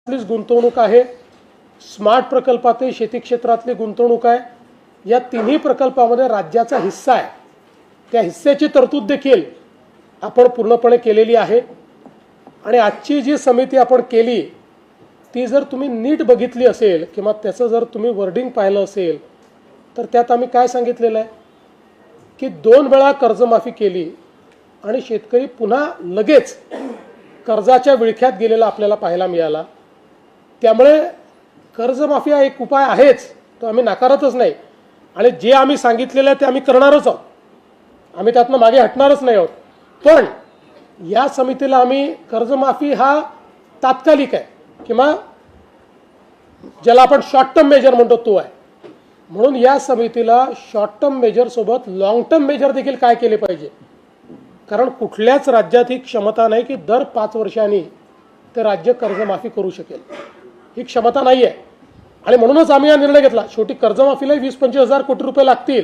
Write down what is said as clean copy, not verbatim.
आपलीच गुंतवणूक आहे, स्मार्ट प्रकल्पातील शेती क्षेत्रातली गुंतवणूक आहे, या तिन्ही प्रकल्पामध्ये राज्याचा हिस्सा आहे। त्या हिस्स्याची तरतूद देखील आपण पूर्णपणे केलेली आहे। आणि आजची जी समिती आपण केली ती जर तुम्ही नीट बघितली असेल किंवा त्याचं जर तुम्ही वर्डिंग पाहिलं असेल तर त्यात आम्ही काय सांगितलेलं आहे की 2 वेळा कर्जमाफी केली आणि शेतकरी पुन्हा लगेच कर्जाच्या विळख्यात गेलेला आपल्याला पाहायला मिळाला। त्यामुळे कर्जमाफी हा एक उपाय आहेच, तो आम्ही नाकारतच नाही आणि जे आम्ही सांगितलेलं आहे ते आम्ही करणारच आहोत, आम्ही त्यातनं मागे हटणारच नाही आहोत। पण या समितीला आम्ही कर्जमाफी हा तात्कालिक आहे किंवा ज्याला आपण शॉर्ट टर्म मेजर म्हणतो तो आहे, म्हणून या समितीला शॉर्ट टर्म मेजर सोबत लॉंग टर्म मेजर देखील काय केले पाहिजे, कारण कुठल्याच राज्यात ही क्षमता नाही की दर 5 वर्षांनी ते राज्य कर्जमाफी करू शकेल, ही क्षमता नाही आहे। आणि म्हणूनच आम्ही हा निर्णय घेतला। शेवटी कर्जमाफीला 20-25 हजार कोटी रुपये लागतील।